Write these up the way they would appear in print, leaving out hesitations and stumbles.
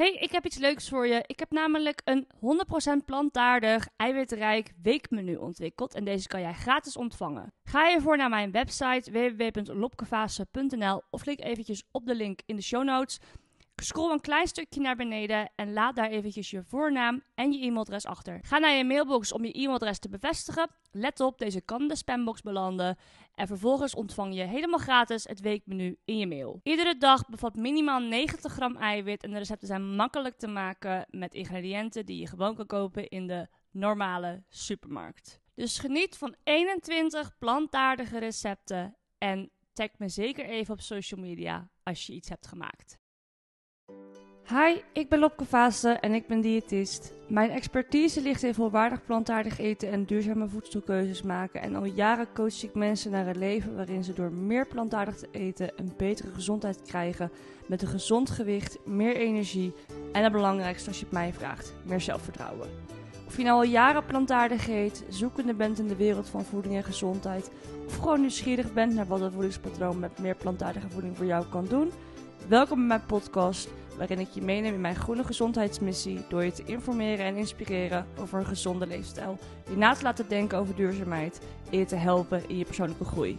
Hey, ik heb iets leuks voor je. Ik heb namelijk een 100% plantaardig, eiwitrijk weekmenu ontwikkeld en deze kan jij gratis ontvangen. Ga hiervoor naar mijn website www.lobkefaasen.nl of klik eventjes op de link in de show notes. Scroll een klein stukje naar beneden en laat daar eventjes je voornaam en je e-mailadres achter. Ga naar je mailbox om je e-mailadres te bevestigen. Let op, deze kan in de spambox belanden. En vervolgens ontvang je helemaal gratis het weekmenu in je mail. Iedere dag bevat minimaal 90 gram eiwit en de recepten zijn makkelijk te maken met ingrediënten die je gewoon kan kopen in de normale supermarkt. Dus geniet van 21 plantaardige recepten en tag me zeker even op social media als je iets hebt gemaakt. Hi, ik ben lobkefaasen en ik ben diëtist. Mijn expertise ligt in volwaardig plantaardig eten en duurzame voedselkeuzes maken. En al jaren coach ik mensen naar een leven waarin ze door meer plantaardig te eten een betere gezondheid krijgen. Met een gezond gewicht, meer energie en het belangrijkste als je het mij vraagt, meer zelfvertrouwen. Of je nou al jaren plantaardig eet, zoekende bent in de wereld van voeding en gezondheid. Of gewoon nieuwsgierig bent naar wat een voedingspatroon met meer plantaardige voeding voor jou kan doen. Welkom bij mijn podcast, waarin ik je meeneem in mijn groene gezondheidsmissie door je te informeren en inspireren over een gezonde leefstijl. Je na te laten denken over duurzaamheid en je te helpen in je persoonlijke groei.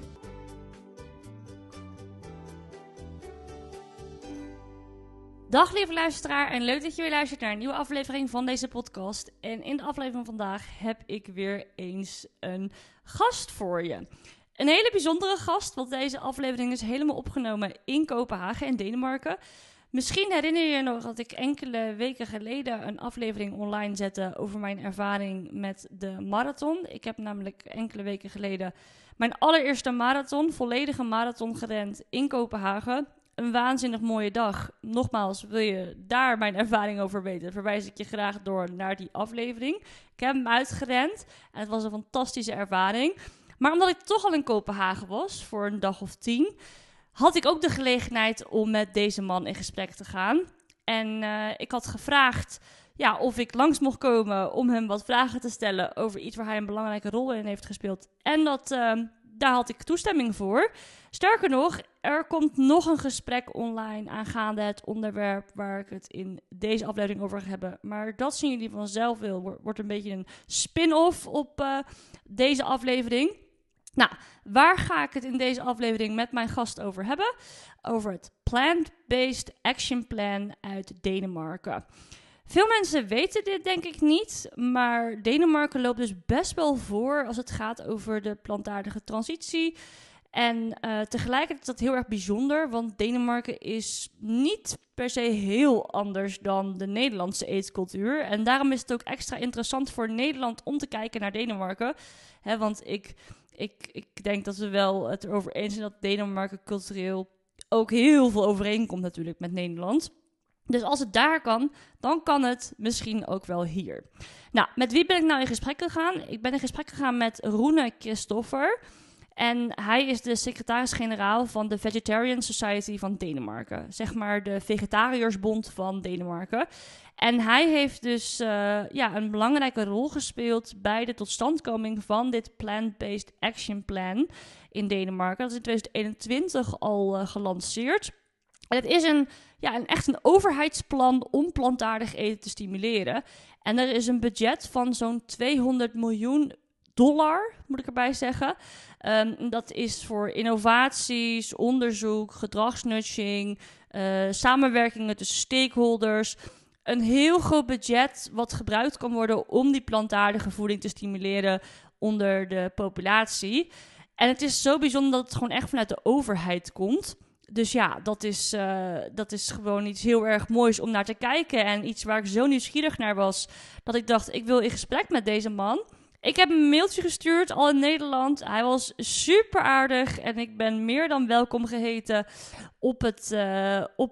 Dag lieve luisteraar en leuk dat je weer luistert naar een nieuwe aflevering van deze podcast. En in de aflevering van vandaag heb ik weer eens een gast voor je. Een hele bijzondere gast, want deze aflevering is helemaal opgenomen in Kopenhagen in Denemarken. Misschien herinner je je nog dat ik enkele weken geleden een aflevering online zette over mijn ervaring met de marathon. Ik heb namelijk enkele weken geleden mijn allereerste marathon, volledige marathon gerend in Kopenhagen. Een waanzinnig mooie dag. Nogmaals, wil je daar mijn ervaring over weten, verwijs ik je graag door naar die aflevering. Ik heb hem uitgerend en het was een fantastische ervaring. Maar omdat ik toch al in Kopenhagen was, voor een dag of 10, had ik ook de gelegenheid om met deze man in gesprek te gaan. En ik had gevraagd of ik langs mocht komen om hem wat vragen te stellen over iets waar hij een belangrijke rol in heeft gespeeld. En daar had ik toestemming voor. Sterker nog, er komt nog een gesprek online aangaande het onderwerp waar ik het in deze aflevering over ga hebben. Maar dat zien jullie vanzelf wel. Wordt een beetje een spin-off op deze aflevering. Nou, waar ga ik het in deze aflevering met mijn gast over hebben? Over het Plant-Based Action Plan uit Denemarken. Veel mensen weten dit denk ik niet, maar Denemarken loopt dus best wel voor als het gaat over de plantaardige transitie. En tegelijkertijd is dat heel erg bijzonder, want Denemarken is niet per se heel anders dan de Nederlandse eetcultuur. En daarom is het ook extra interessant voor Nederland om te kijken naar Denemarken. Want ik denk dat we wel het erover eens zijn dat Denemarken cultureel ook heel veel overeenkomt natuurlijk met Nederland. Dus als het daar kan, dan kan het misschien ook wel hier. Nou, met wie ben ik nou in gesprek gegaan? Ik ben in gesprek gegaan met Rune-Christoffer. En hij is de secretaris-generaal van de Vegetarian Society van Denemarken. Zeg maar de vegetariërsbond van Denemarken. En hij heeft dus een belangrijke rol gespeeld bij de totstandkoming van dit Plant-Based Action Plan in Denemarken. Dat is in 2021 al gelanceerd. En het is echt een overheidsplan om plantaardig eten te stimuleren. En er is een budget van zo'n $200 miljoen, moet ik erbij zeggen. Dat is voor innovaties, onderzoek, gedragsnudging, samenwerkingen tussen stakeholders. Een heel groot budget wat gebruikt kan worden om die plantaardige voeding te stimuleren onder de populatie. En het is zo bijzonder dat het gewoon echt vanuit de overheid komt. Dus ja, dat is gewoon iets heel erg moois om naar te kijken. En iets waar ik zo nieuwsgierig naar was, dat ik dacht, ik wil in gesprek met deze man. Ik heb een mailtje gestuurd, al in Nederland. Hij was super aardig en ik ben meer dan welkom geheten op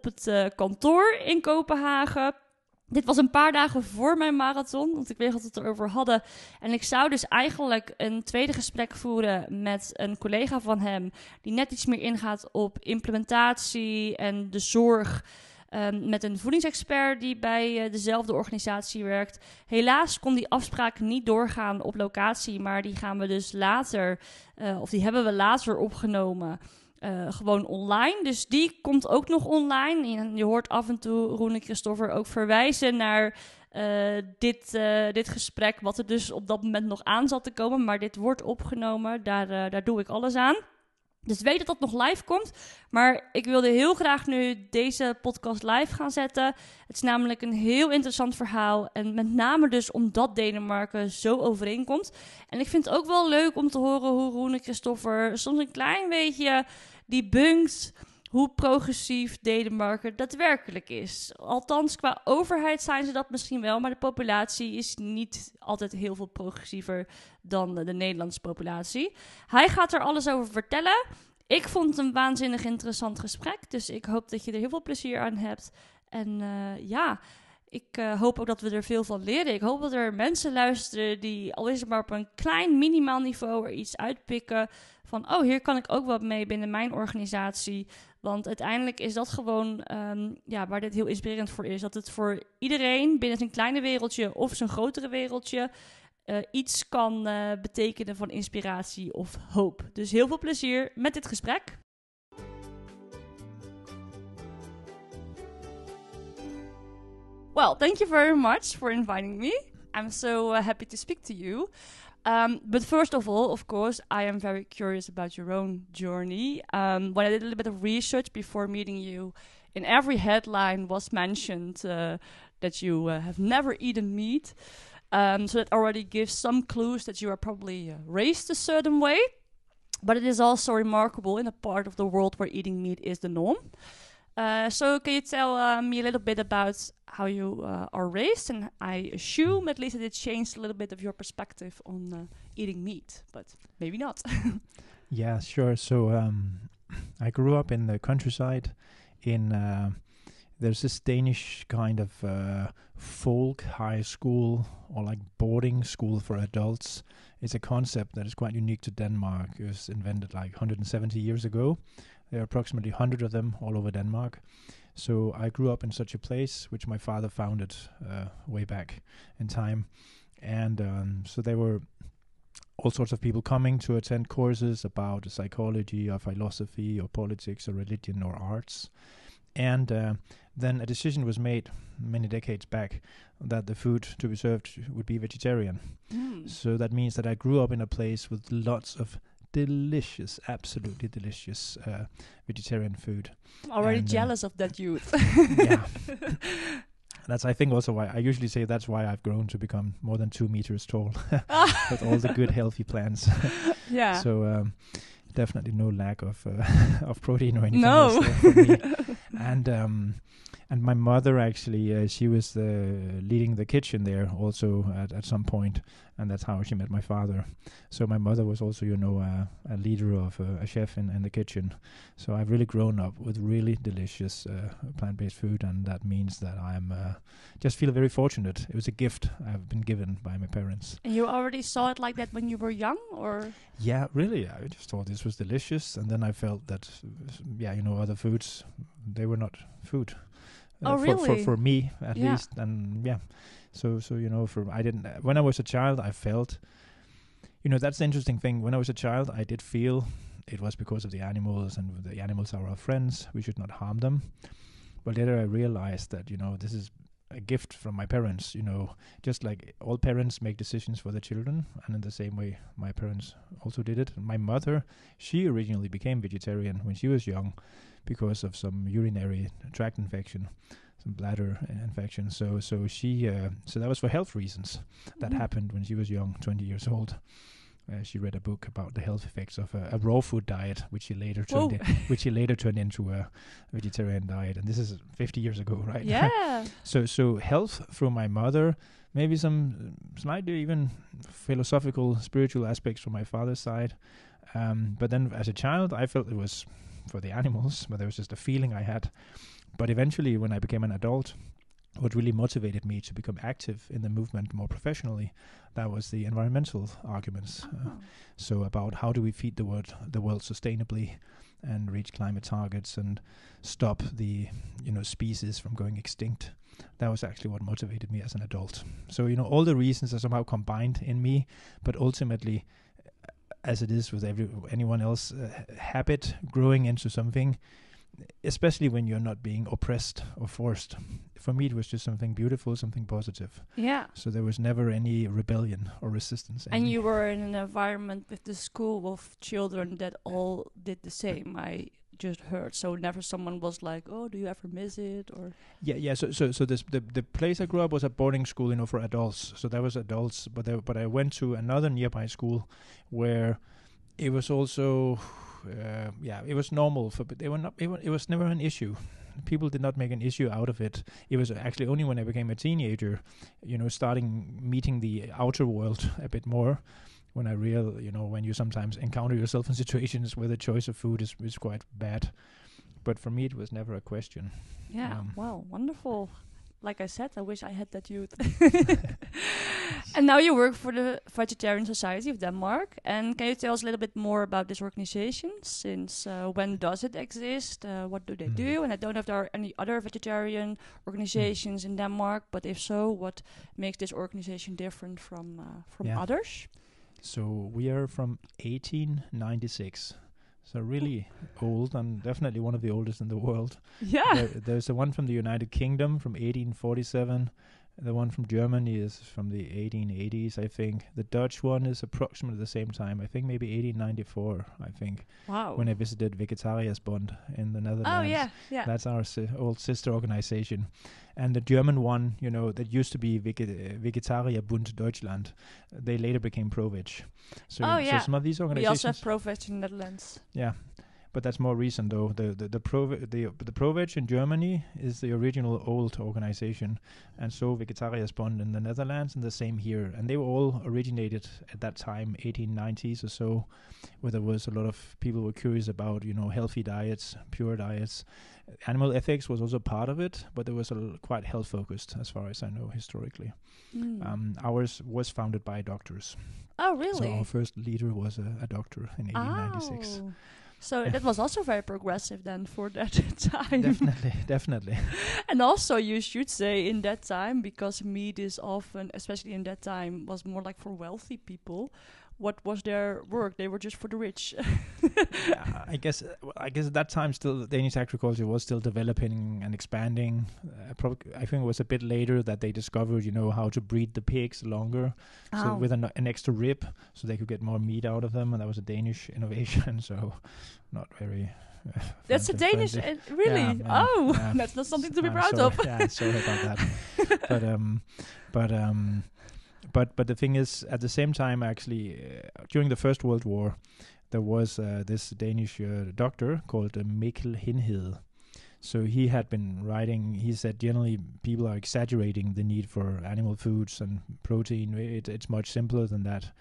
het kantoor in Kopenhagen. Dit was een paar dagen voor mijn marathon, want ik weet dat we het erover hadden. En ik zou dus eigenlijk een tweede gesprek voeren met een collega van hem, die net iets meer ingaat op implementatie en de zorg. Met een voedingsexpert die bij dezelfde organisatie werkt. Helaas kon die afspraak niet doorgaan op locatie, maar die gaan we dus later, die hebben we later opgenomen gewoon online. Dus die komt ook nog online. En je hoort af en toe Rune-Christoffer ook verwijzen naar dit gesprek, wat er dus op dat moment nog aan zat te komen. Maar dit wordt opgenomen, daar doe ik alles aan. Dus weet dat nog live komt. Maar ik wilde heel graag nu deze podcast live gaan zetten. Het is namelijk een heel interessant verhaal. En met name dus omdat Denemarken zo overeenkomt. En ik vind het ook wel leuk om te horen hoe Rune-Christoffer soms een klein beetje debunkt hoe progressief Denemarken daadwerkelijk is. Althans, qua overheid zijn ze dat misschien wel, maar de populatie is niet altijd heel veel progressiever dan de Nederlandse populatie. Hij gaat er alles over vertellen. Ik vond het een waanzinnig interessant gesprek, dus ik hoop dat je er heel veel plezier aan hebt. En ik hoop ook dat we er veel van leren. Ik hoop dat er mensen luisteren die, al is het maar op een klein minimaal niveau, er iets uitpikken van, oh, hier kan ik ook wat mee binnen mijn organisatie. Want uiteindelijk is dat gewoon waar dit heel inspirerend voor is. Dat het voor iedereen binnen zijn kleine wereldje of zijn grotere wereldje iets kan betekenen van inspiratie of hoop. Dus heel veel plezier met dit gesprek. Well, thank you very much for inviting me. I'm so happy to speak to you. But first of all, of course, I am very curious about your own journey. When I did a little bit of research before meeting you, in every headline was mentioned that you have never eaten meat. So that already gives some clues that you are probably raised a certain way. But it is also remarkable in a part of the world where eating meat is the norm. So can you tell me a little bit about how you are raised? And I assume at least that it changed a little bit of your perspective on eating meat, but maybe not. Yeah, sure. So I grew up in the countryside there's this Danish kind of folk high school or like boarding school for adults. It's a concept that is quite unique to Denmark. It was invented like 170 years ago. There are approximately 100 of them all over Denmark. So I grew up in such a place, which my father founded way back in time. And so there were all sorts of people coming to attend courses about psychology or philosophy or politics or religion or arts. And then a decision was made many decades back that the food to be served would be vegetarian. So that means that I grew up in a place with lots of delicious, absolutely delicious vegetarian food. Already jealous of that youth. Yeah. That's, I think, also why I usually say that's why I've grown to become more than 2 meters tall with all the good, healthy plants. Yeah. So definitely no lack of protein or anything No. else for me. And my mother actually, she was leading the kitchen there also at some point, and that's how she met my father. So my mother was also, a leader of a chef in the kitchen. So I've really grown up with really delicious plant-based food, and that means that I'm just feel very fortunate. It was a gift I've been given by my parents. And you already saw it like that when you were young, or? Yeah, really. I just thought this was delicious, and then I felt that, other foods, they were not food. Oh, really? For me, at least, and So when I was a child, I felt, that's the interesting thing. When I was a child, I did feel it was because of the animals, and the animals are our friends. We should not harm them. But later I realized that, this is a gift from my parents, just like all parents make decisions for their children. And in the same way, my parents also did it. My mother, she originally became vegetarian when she was young because of some urinary tract infection, some bladder infection. So she, so that was for health reasons. That happened when she was young, 20 years old. She read a book about the health effects of a raw food diet, which she later turned into a vegetarian diet. And this is 50 years ago, right? Yeah. So health through my mother, maybe some slightly even philosophical, spiritual aspects from my father's side. But then as a child, I felt it was for the animals, but there was just a feeling I had. But eventually, when I became an adult, what really motivated me to become active in the movement more professionally, that was the environmental arguments. So about how do we feed the world sustainably and reach climate targets and stop the species from going extinct. That was actually what motivated me as an adult. So all the reasons are somehow combined in me, but ultimately as it is with anyone else, habit growing into something, especially when you're not being oppressed or forced. For me, it was just something beautiful, something positive. Yeah. So there was never any rebellion or resistance. And you were in an environment with the school of children that all did the same. I just heard. So never someone was like, "Oh, do you ever miss it?" Or So the place I grew up was a boarding school, for adults. So that was adults, but I went to another nearby school where it was also it was normal but they were not. It was never an issue. People did not make an issue out of it. It was actually only when I became a teenager, starting meeting the outer world a bit more, when I when you sometimes encounter yourself in situations where the choice of food is quite bad. But for me, it was never a question. Yeah, wow, wonderful. Like I said, I wish I had that youth. And now you work for the Vegetarian Society of Denmark. And can you tell us a little bit more about this organization? Since when does it exist? What do they do? And I don't know if there are any other vegetarian organizations in Denmark, but if so, what makes this organization different from others? So we are from 1896. So really old, and definitely one of the oldest in the world. Yeah. There's the one from the United Kingdom from 1847. The one from Germany is from the 1880s, I think. The Dutch one is approximately the same time. I think maybe 1894, I think. Wow. When I visited Vegetariansbond in the Netherlands. Oh, yeah. That's our old sister organization. And the German one, that used to be Vegetariabund Deutschland, they later became Pro-Veg. So some of these organizations... We also have Pro-Veg in the Netherlands. Yeah. But that's more recent, though. The Pro-Veg in Germany is the original old organization, and so Vegetariansbond in the Netherlands, and the same here. And they were all originated at that time, 1890s or so, where there was a lot of people were curious about, healthy diets, pure diets. Animal ethics was also part of it, but it was quite health focused, as far as I know historically. Ours was founded by doctors. Oh, really? So our first leader was a doctor in 1896. Oh. So that was also very progressive then for that time. Definitely. And also you should say in that time, because meat is often, especially in that time, was more like for wealthy people. What was their work? They were just for the rich. I guess at that time still Danish agriculture was still developing and expanding. I think it was a bit later that they discovered, how to breed the pigs longer, so with an extra rib, so they could get more meat out of them, and that was a Danish innovation. So, not very. That's a Danish, really? Yeah, that's not something to be proud of. Yeah, sorry about that. But the thing is, at the same time, actually, during the First World War, there was this Danish doctor called Mikkel Hinhed. So he had been writing, he said generally people are exaggerating the need for animal foods and protein. It's much simpler than that.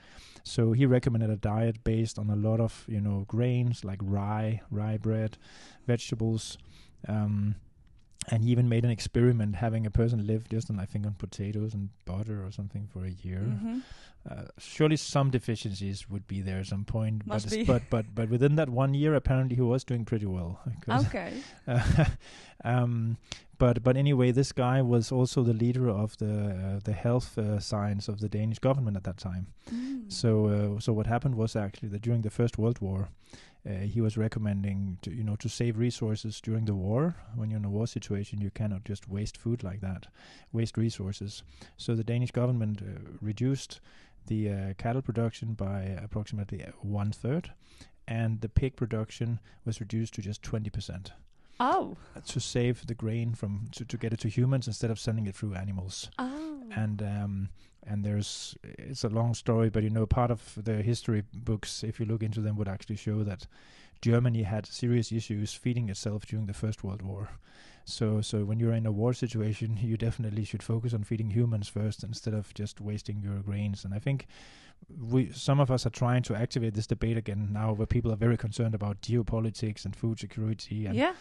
So he recommended a diet based on a lot of, grains like rye bread, vegetables, and he even made an experiment having a person live just on, I think, on potatoes and butter or something for a year. Mm-hmm. Surely some deficiencies would be there at some point. But within that 1 year, apparently he was doing pretty well. Okay. But anyway, this guy was also the leader of the health science of the Danish government at that time. Mm. So what happened was actually that during the First World War, he was recommending to save resources during the war. When you're in a war situation, you cannot just waste food like that, waste resources. So the Danish government reduced the cattle production by approximately 1/3, and the pig production was reduced to just 20%. Oh. To save the grain to get it to humans instead of sending it through animals. Oh. And it's a long story, but part of the history books, if you look into them, would actually show that Germany had serious issues feeding itself during the First World War. So when you're in a war situation, you definitely should focus on feeding humans first instead of just wasting your grains. And I think some of us are trying to activate this debate again now, where people are very concerned about geopolitics and food security and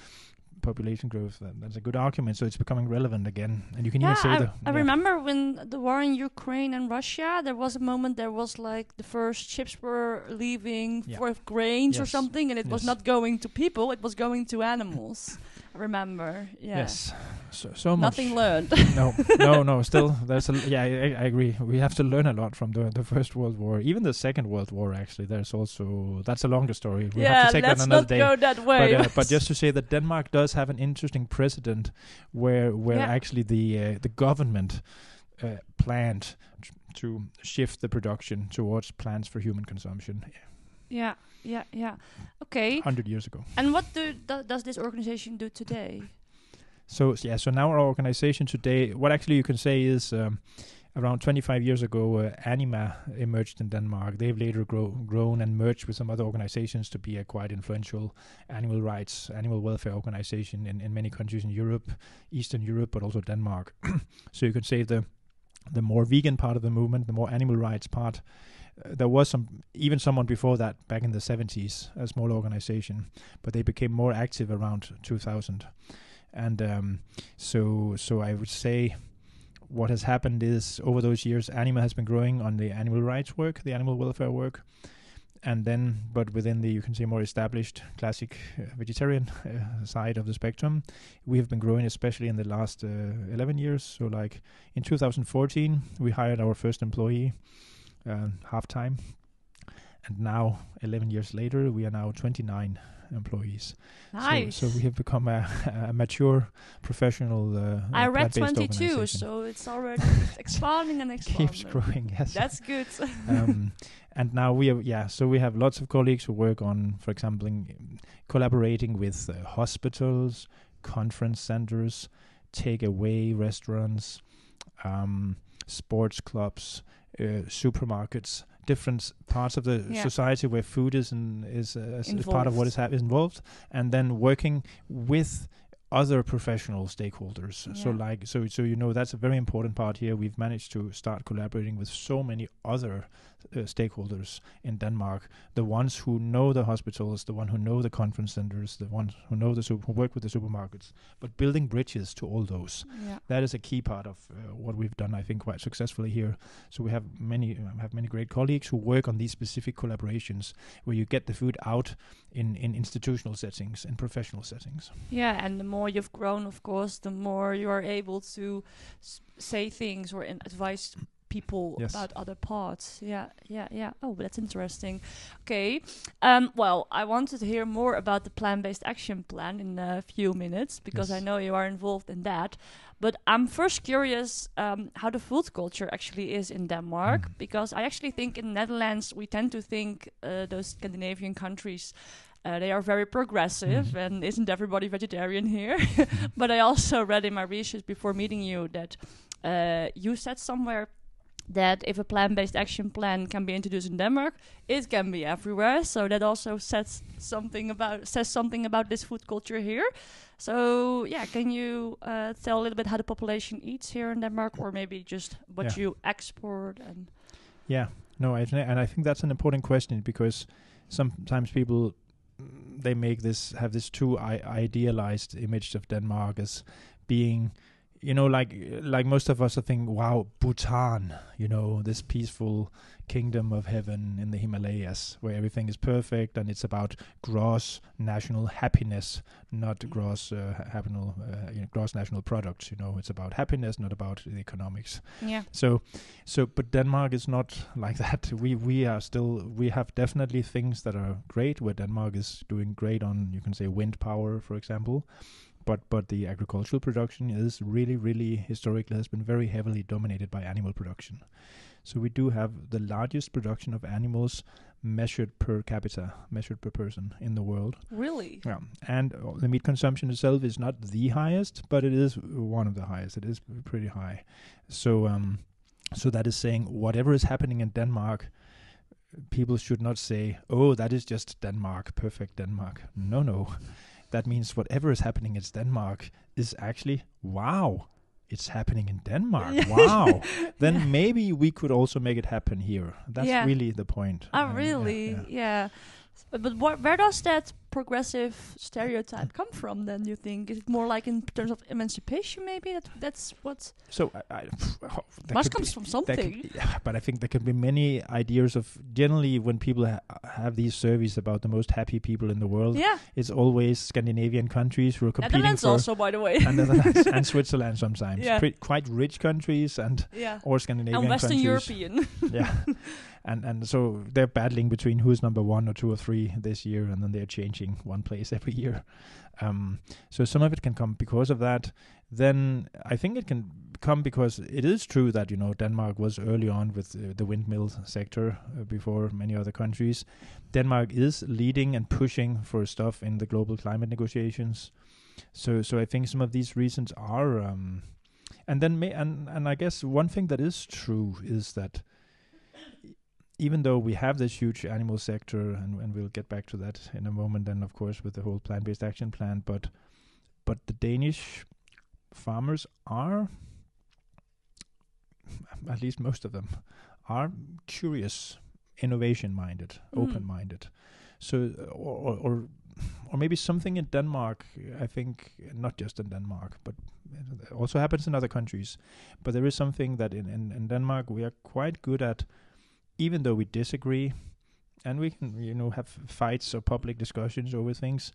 population growth. That's a good argument. So it's becoming relevant again. And you can even say I remember when the war in Ukraine and Russia, there was a moment there was like the first ships were leaving for grains or something, and it was not going to people, it was going to animals. I remember. Yeah. Yes, so much. Nothing learned. No. Still, there's I agree. We have to learn a lot from the First World War, even the Second World War. Actually, there's also that's a longer story. We have to take that another day. Let's not go that way. But just to say that Denmark does have an interesting precedent, where actually the government planned to shift the production towards plants for human consumption. Yeah. Okay. 100 years ago. And what does this organization do today? So now our organization today, what actually you can say is around 25 years ago, Anima emerged in Denmark. They've later grown and merged with some other organizations to be a quite influential animal rights, animal welfare organization in many countries in Europe, Eastern Europe, but also Denmark. So you could say the more vegan part of the movement, the more animal rights part. There was someone before that back in the 70s, a small organization, but they became more active around 2000. And so I would say what has happened is over those years, Anima has been growing on the animal rights work, the animal welfare work, and then, but within the, you can say, more established classic vegetarian side of the spectrum, we have been growing, especially in the last 11 years. So like in 2014, we hired our first employee, half-time. And now, 11 years later, we are now 29 employees. Nice. So we have become a mature, professional I read plant-based 22, organization. so it's already expanding and expanding. Keeps growing, yes. That's good. And now we have lots of colleagues who work on, for example, collaborating with hospitals, conference centers, takeaway restaurants, sports clubs, supermarkets, different parts of the society where food is part of what is involved, and then working with other professional stakeholders. So you know, that's a very important part here. We've managed to start collaborating with so many other stakeholders in Denmark, the ones who know the hospitals, the one who know the conference centers, the ones who know who work with the supermarkets, but building bridges to all those. That is a key part of what we've done, I think, quite successfully here. So we have many great colleagues who work on these specific collaborations where you get the food out in institutional settings, in professional settings. Yeah, and the more you've grown, of course, the more you are able to say things or advise people about other parts. Oh, that's interesting. Okay. Well, I wanted to hear more about the plant-based action plan in a few minutes, because I know you are involved in that. But I'm first curious how the food culture actually is in Denmark, because I actually think in the Netherlands we tend to think those Scandinavian countries, they are very progressive, and isn't everybody vegetarian here? But I also read in my research before meeting you that you said somewhere that if a plant-based action plan can be introduced in Denmark, it can be everywhere. So that also says something about this food culture here. So can you tell a little bit how the population eats here in Denmark, or maybe just what you export? And I think that's an important question, because sometimes people they have this too idealized image of Denmark as being, you know, like most of us think, wow, Bhutan, you know, this peaceful kingdom of heaven in the Himalayas where everything is perfect and it's about gross national happiness, not gross gross national products. You know, it's about happiness, not about the economics. But Denmark is not like that. We have definitely things that are great, where Denmark is doing great on, you can say, wind power, for example. But the agricultural production is really historically has been very heavily dominated by animal production. So we do have the largest production of animals measured per capita, measured per person in the world. Really? Yeah. And the meat consumption itself is not the highest, but it is one of the highest. It is pretty high. So that is saying whatever is happening in Denmark, people should not say, oh, that is just Denmark, perfect Denmark. No. That means whatever is happening in Denmark is actually, wow, it's happening in Denmark. Wow. Then maybe we could also make it happen here. That's really the point. Oh, really? Yeah. But where does that progressive stereotype come from? Then you think, is it more like in terms of emancipation? Maybe that's what. So Must comes from something. But I think there can be many ideas of generally when people have these surveys about the most happy people in the world. Yeah, it's always Scandinavian countries who are competing Netherlands for. Also, by the way, and Netherlands and Switzerland sometimes. Yeah. Quite rich countries or Scandinavian and Western countries. European. Yeah. And so they're battling between who's number 1 or 2 or 3 this year, and then they're changing one place every year. So some of it can come because of that. Then I think it can come because it is true that, Denmark was early on with the windmill sector before many other countries. Denmark is leading and pushing for stuff in the global climate negotiations. So I think some of these reasons are... and I guess one thing that is true is that even though we have this huge animal sector, and we'll get back to that in a moment, then of course with the whole plant-based action plan, but the Danish farmers are, at least most of them, are curious, innovation-minded, open-minded. So, or maybe something in Denmark, I think, not just in Denmark, but it also happens in other countries. But there is something that in Denmark we are quite good at. Even though we disagree, and we can, have fights or public discussions over things,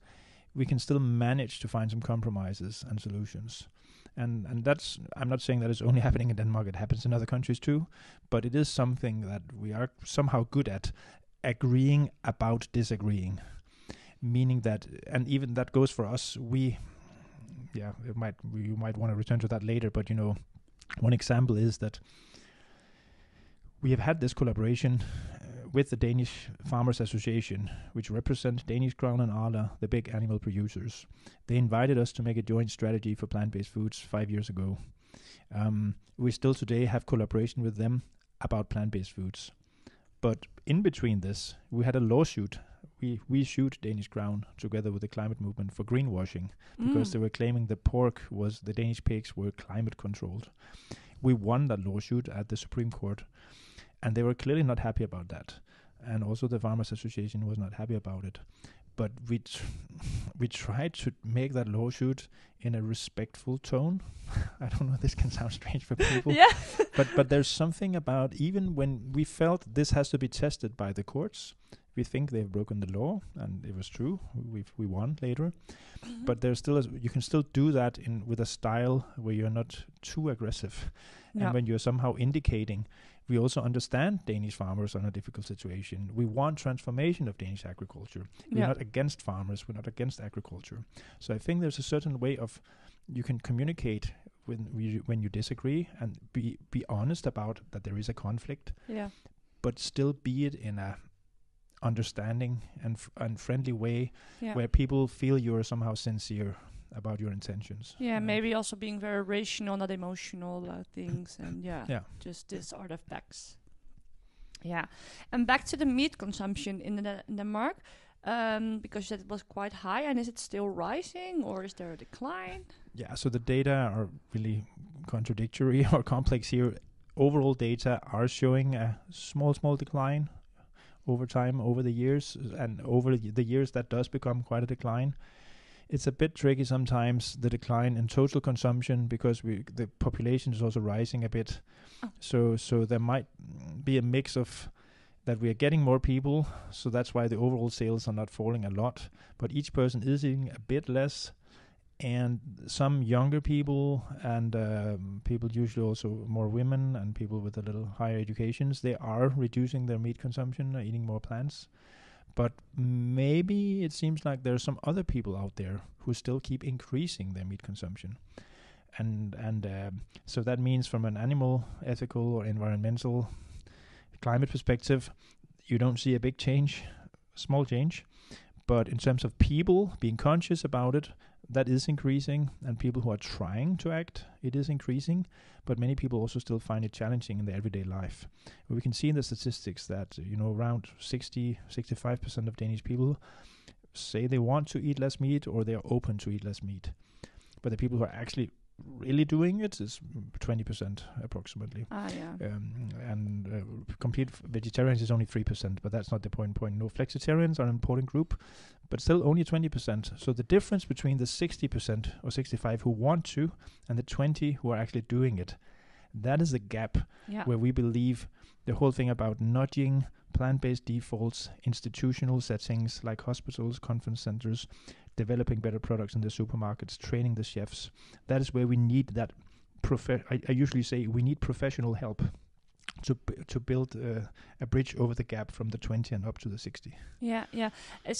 we can still manage to find some compromises and solutions. And that's, I'm not saying that it's only happening in Denmark, it happens in other countries too, but it is something that we are somehow good at, agreeing about disagreeing. Meaning that, and even that goes for us, you might want to return to that later, but one example is that we have had this collaboration with the Danish Farmers Association, which represents Danish Crown and Arla, the big animal producers. They invited us to make a joint strategy for plant-based foods 5 years ago. We still today have collaboration with them about plant-based foods. But in between this, we had a lawsuit. We sued Danish Crown together with the climate movement for greenwashing because they were claiming the Danish pigs were climate controlled. We won that lawsuit at the Supreme Court. And they were clearly not happy about that. And also the Farmers Association was not happy about it. But we tried to make that lawsuit in a respectful tone. I don't know, this can sound strange for people. Yeah. But there's something about, even when we felt this has to be tested by the courts, we think they've broken the law, and it was true. We won later. Mm-hmm. But there's still you can still do that with a style where you're not too aggressive. Yeah. And when you're somehow indicating, we also understand Danish farmers are in a difficult situation. We want transformation of Danish agriculture. We're not against farmers. We're not against agriculture. So I think there's a certain way of you can communicate when you disagree and be honest about that there is a conflict. Yeah. But still be it in a understanding and friendly way where people feel you're somehow sincere about your intentions. Yeah, maybe also being very rational, not emotional about things, and just these artifacts. Yeah, and back to the meat consumption in Denmark, because that was quite high, and is it still rising, or is there a decline? Yeah, so the data are really contradictory or complex here. Overall data are showing a small decline over time, over the years, and over the years that does become quite a decline. It's a bit tricky sometimes, the decline in total consumption, because the population is also rising a bit. Oh. So there might be a mix of that we are getting more people, so that's why the overall sales are not falling a lot. But each person is eating a bit less, and some younger people and people, usually also more women and people with a little higher educations, they are reducing their meat consumption, eating more plants. But maybe it seems like there are some other people out there who still keep increasing their meat consumption. And so that means from an animal, ethical or environmental climate perspective, you don't see a big change, small change. But in terms of people being conscious about it, that is increasing. And people who are trying to act, it is increasing. But many people also still find it challenging in their everyday life. We can see in the statistics that, around 65% of Danish people say they want to eat less meat or they are open to eat less meat. But the people who are actually really doing it is 20% approximately. And complete vegetarians is only 3%, but that's not the point. No, flexitarians are an important group, but still only 20%. So the difference between the 60% or 65% who want to and the 20% who are actually doing it, that is the gap where we believe the whole thing about nudging, plant-based defaults, institutional settings like hospitals, conference centers, developing better products in the supermarkets, training the chefs. That is where we need that. I usually say we need professional help to build a bridge over the gap from the 20 and up to the 60. Yeah. It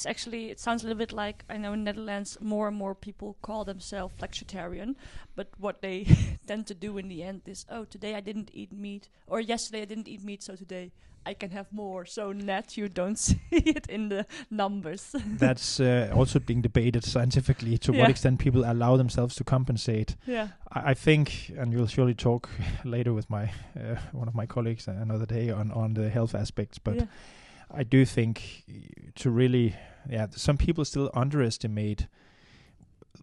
sounds a little bit like, I know in Netherlands more and more people call themselves flexitarian, but what they tend to do in the end is, today I didn't eat meat, or yesterday I didn't eat meat, so today I can have more. So net, you don't see it in the numbers. That's also being debated scientifically to what extent people allow themselves to compensate. Yeah, I think, and you'll surely talk later with my one of my colleagues another day on the health aspects, but I do think to really, some people still underestimate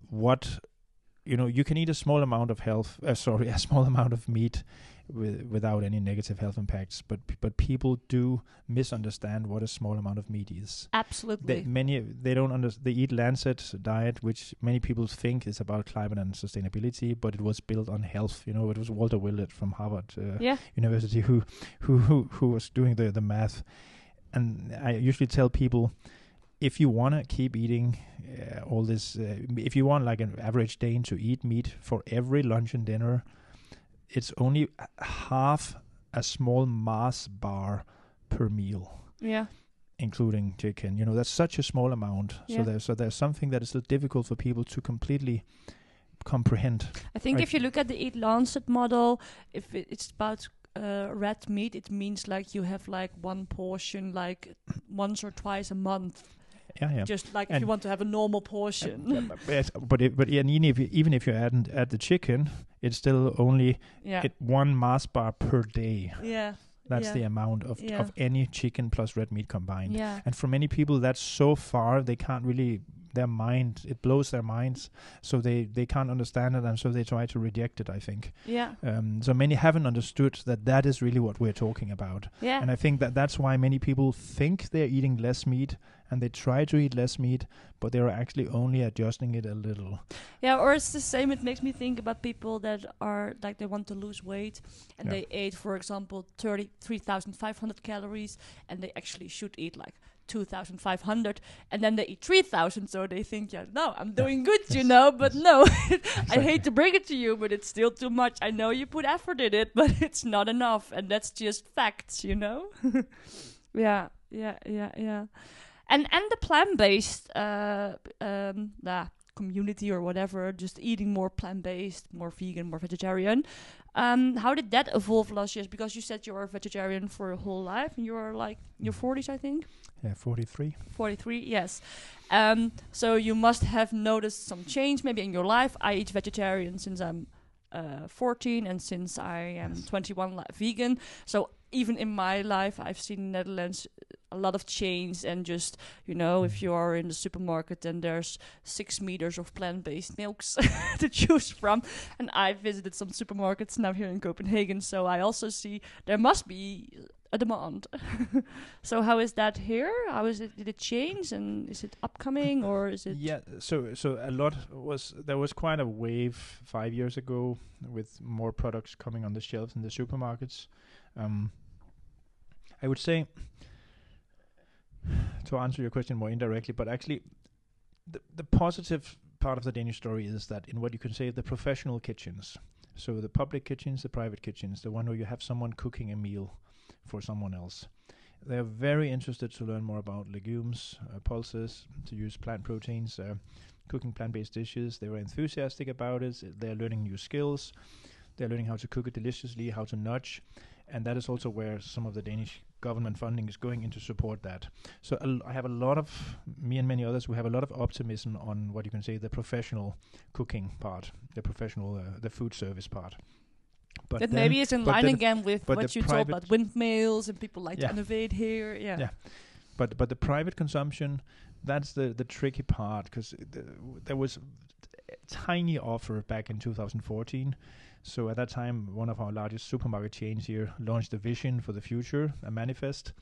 what, you can eat a small amount of a small amount of meat without any negative health impacts, but people do misunderstand what a small amount of meat is. Absolutely. They eat Lancet diet, which many people think is about climate and sustainability, but it was built on health. It was Walter Willett from Harvard University who was doing the math. And I usually tell people, if you want to keep eating all this, if you want like an average Dane to eat meat for every lunch and dinner, it's only half a small Mars bar per meal. Yeah. Including chicken. That's such a small amount. Yeah. So there's something that is still difficult for people to completely comprehend. I think if you look at the Eat Lancet model, if it's about red meat, it means like you have like one portion like once or twice a month. Yeah. Just like if you want to have a normal portion. Even if you add the chicken, it's still only one Mars bar per day. Yeah. That's the amount of any chicken plus red meat combined. Yeah. And for many people, that's so far they can't really. It blows their minds, so they can't understand it, and so they try to reject it, I think. Yeah. So many haven't understood that is really what we're talking about. Yeah. And I think that's why many people think they're eating less meat, and they try to eat less meat, but they're actually only adjusting it a little. Yeah, or it's the same. It makes me think about people that are like they want to lose weight, and they ate, for example, 3,500 calories, and they actually should eat like 2,500, and then they eat 3,000, so they think, I'm doing good, but no, I hate to bring it to you, but it's still too much. I know you put effort in it, but it's not enough, and that's just facts, Yeah. And the plant-based community or whatever, just eating more plant-based, more vegan, more vegetarian. How did that evolve last year? Because you said you were a vegetarian for your whole life, and you were like your 40s, I think. Yeah, 43. 43, yes. So you must have noticed some change maybe in your life. I eat vegetarian since I'm 14, and since I am 21, vegan. So even in my life, I've seen in Netherlands a lot of change, and just, if you are in the supermarket, then there's 6 meters of plant-based milks to choose from. And I visited some supermarkets now here in Copenhagen, so I also see there must be a demand. So how is that here? How is it? Did it change, and is it upcoming, or is it? Yeah, so there was quite a wave 5 years ago with more products coming on the shelves in the supermarkets. I would say, to answer your question more indirectly, but actually the positive part of the Danish story is that in what you can say the professional kitchens, so the public kitchens, the private kitchens, the one where you have someone cooking a meal for someone else, they're very interested to learn more about legumes, pulses, to use plant proteins, cooking plant-based dishes. They were enthusiastic about it. They're learning new skills. They're learning how to cook it deliciously, how to nudge. And that is also where some of the Danish government funding is going in to support that. So I have a lot of, me and many others, we have a lot of optimism on what you can say the professional cooking part, the professional, the food service part. But then, maybe it's in line again with what you told about windmills and people like to innovate here. Yeah. But the private consumption, that's the tricky part, because there was tiny offer back in 2014. So at that time, one of our largest supermarket chains here launched a vision for the future, a manifest,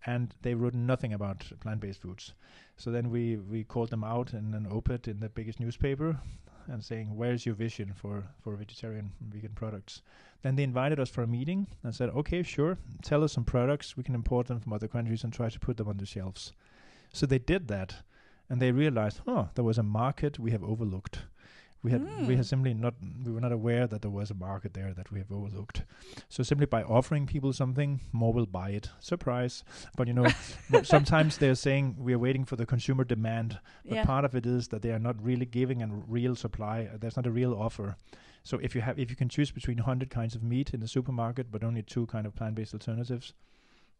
and they wrote nothing about plant-based foods. So then we called them out in an op-ed in the biggest newspaper and saying, where's your vision for vegetarian and vegan products? Then they invited us for a meeting and said, okay, sure, tell us some products. We can import them from other countries and try to put them on the shelves. So they did that, and they realized, there was a market we have overlooked. We were not aware that there was a market there that we have overlooked. So simply by offering people something, more will buy it. Surprise. But but sometimes they're saying we are waiting for the consumer demand. But part of it is that they are not really giving a real supply. There's not a real offer. So if you can choose between 100 kinds of meat in the supermarket, but only 2 kind of plant-based alternatives,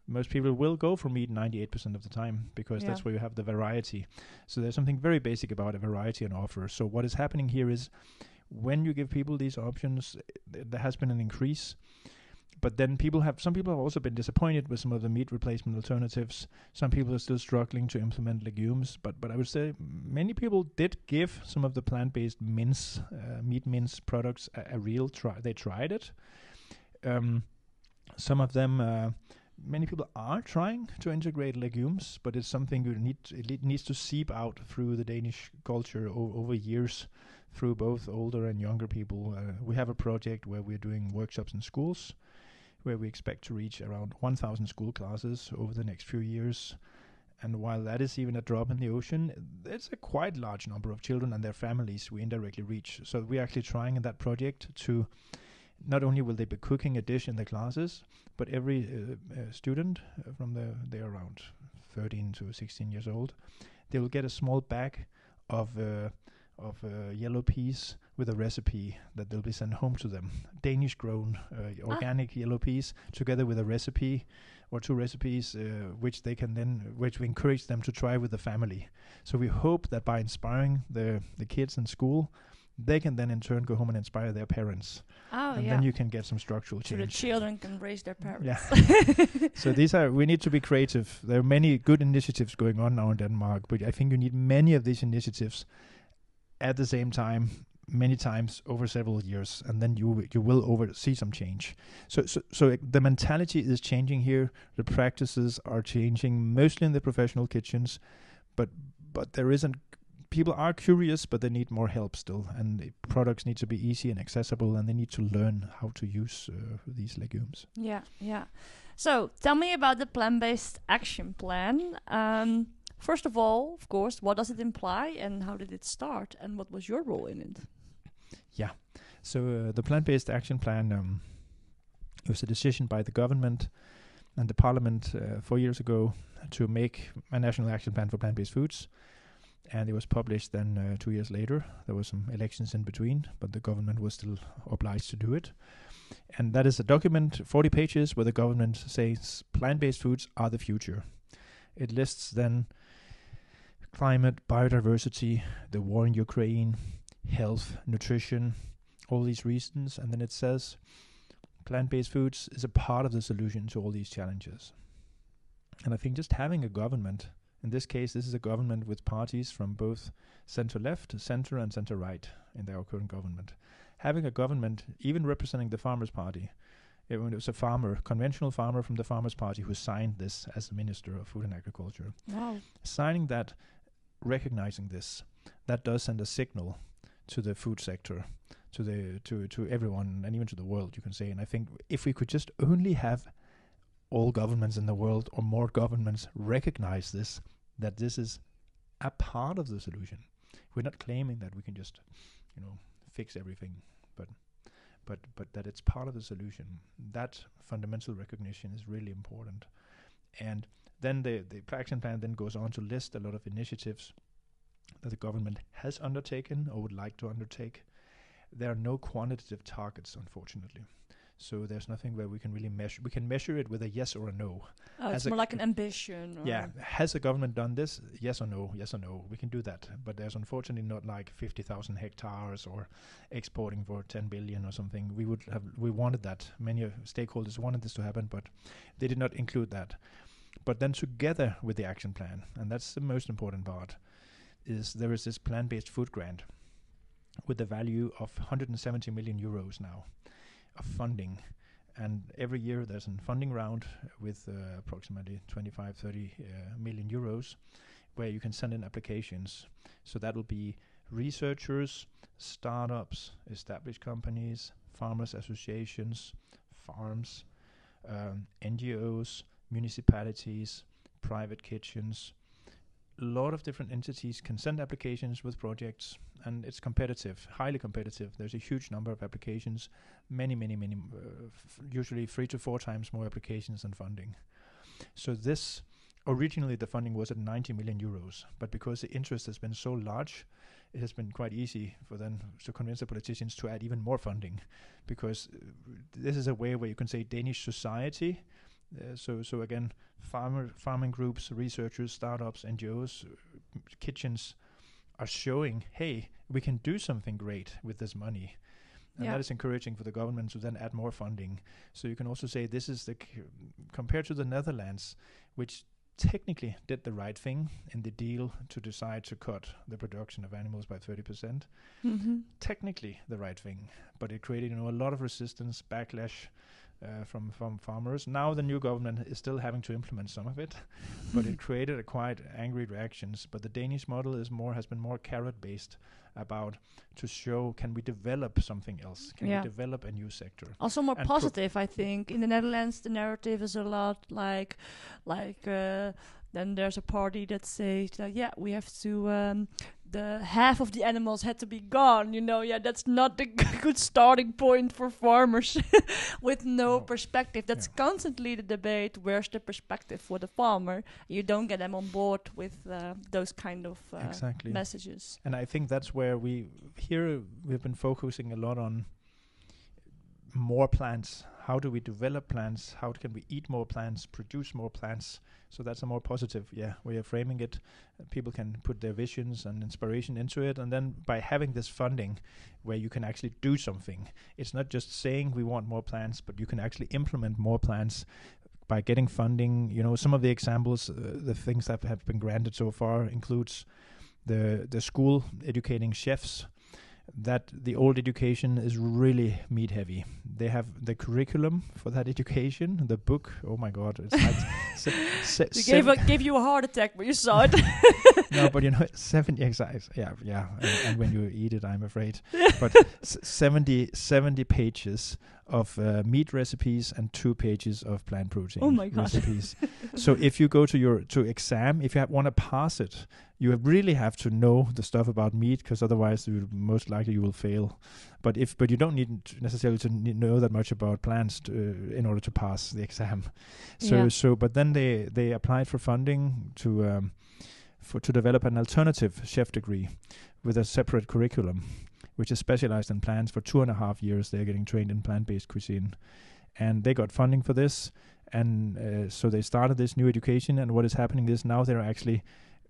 most people will go for meat 98% of the time because that's where you have the variety. So there's something very basic about a variety and offer. So what is happening here is when you give people these options, there has been an increase. But then some people have also been disappointed with some of the meat replacement alternatives. Some people are still struggling to implement legumes. But I would say many people did give some of the plant-based meat mince products a real try. They tried it. Some of them... Many people are trying to integrate legumes, but it's something it needs to seep out through the Danish culture over years, through both older and younger people. We have a project where we're doing workshops in schools, where we expect to reach around 1,000 school classes over the next few years. And while that is even a drop in the ocean, it's a quite large number of children and their families we indirectly reach. So we're actually trying in that project to... Not only will they be cooking a dish in the classes, but every student they're around 13 to 16 years old, they will get a small bag of yellow peas with a recipe that they'll be sent home to them. Danish-grown organic yellow peas, together with a recipe or 2 recipes, which we encourage them to try with the family. So we hope that by inspiring the kids in school, they can then in turn go home and inspire their parents. Then you can get some structural change. So the children can raise their parents. Yeah. So we need to be creative. There are many good initiatives going on now in Denmark, but I think you need many of these initiatives at the same time, many times over several years, and then you will see some change. So the mentality is changing here. The practices are changing, mostly in the professional kitchens, but there isn't. People are curious, but they need more help still, and the products need to be easy and accessible, and they need to learn how to use these legumes. Yeah. So tell me about the plant-based action plan. First of all, of course, what does it imply, and how did it start, and what was your role in it? Yeah. So the plant-based action plan was a decision by the government and the parliament 4 years ago to make a national action plan for plant-based foods. And it was published then 2 years later. There were some elections in between, but the government was still obliged to do it. And that is a document, 40 pages, where the government says plant-based foods are the future. It lists then climate, biodiversity, the war in Ukraine, health, nutrition, all these reasons. And then it says plant-based foods is a part of the solution to all these challenges. And I think just having a government... In this case, this is a government with parties from both center-left, center, and center-right in their current government. Having a government, even representing the Farmers' Party, it was a conventional farmer from the Farmers' Party who signed this as the Minister of Food and Agriculture. Wow. Signing that, recognizing this, that does send a signal to the food sector, to everyone, and even to the world, you can say. And I think if we could just only have all governments in the world, or more governments, recognize this, that this is a part of the solution. We're not claiming that we can just, fix everything, but that it's part of the solution. That fundamental recognition is really important. And then the action plan then goes on to list a lot of initiatives that the government has undertaken or would like to undertake. There are no quantitative targets, unfortunately. So there's nothing where we can really measure. We can measure it with a yes or a no. It's more like an ambition. Yeah. Has the government done this? Yes or no? Yes or no. We can do that. But there's unfortunately not like 50,000 hectares or exporting for 10 billion or something. We wanted that. Many stakeholders wanted this to happen, but they did not include that. But then together with the action plan, and that's the most important part, is there is this plant-based food grant. with the value of 170 million euros now of funding. And every year there's a funding round with approximately 25-30 million euros where you can send in applications. So that will be researchers, startups, established companies, farmers associations, farms, NGOs, municipalities, private kitchens. A lot of different entities can send applications with projects, and it's competitive, highly competitive. There's a huge number of applications, many, usually 3 to 4 times more applications than funding. So this, originally the funding was at 90 million euros, but because the interest has been so large, it has been quite easy for them to convince the politicians to add even more funding, because this is a way where you can say Danish society. So again, farming groups, researchers, startups, NGOs, kitchens are showing, hey, we can do something great with this money. And that is encouraging for the government to then add more funding. So you can also say this is compared to the Netherlands, which technically did the right thing in the deal to decide to cut the production of animals by 30%. Technically the right thing, but it created a lot of resistance, backlash from farmers. Now the new government is still having to implement some of it, but it created a quite angry reactions. But the Danish model has been more carrot based, about to show, can we develop something else? Can we develop a new sector? Also more positive, I think. In the Netherlands, the narrative is a lot like then there's a party that says that, we have to, the half of the animals had to be gone, that's not the good starting point for farmers with no perspective. That's constantly the debate, where's the perspective for the farmer? You don't get them on board with those kind of messages. And I think that's where we've been focusing a lot on more plants. How do we develop plants? How can we eat more plants, produce more plants? So that's a more positive way of framing it. People can put their visions and inspiration into it. And then by having this funding where you can actually do something, it's not just saying we want more plants, but you can actually implement more plants by getting funding. Some of the examples, the things that have been granted so far includes the school educating chefs. That the old education is really meat heavy. They have the curriculum for that education, the book. Oh my God, it's like gave you a heart attack when you saw it. No, but 70 exact. Yeah. And when you eat it, I'm afraid. But 70 pages of meat recipes and 2 pages of plant protein recipes. So if you go to exam, if you want to pass it, you really have to know the stuff about meat, because otherwise most likely you will fail. But you don't need necessarily to know that much about plants in order to pass the exam. But then they applied for funding to develop an alternative chef degree with a separate curriculum, which is specialized in plants. For 2.5 years, they're getting trained in plant-based cuisine. And they got funding for this. And so they started this new education. And what is happening is now they're actually,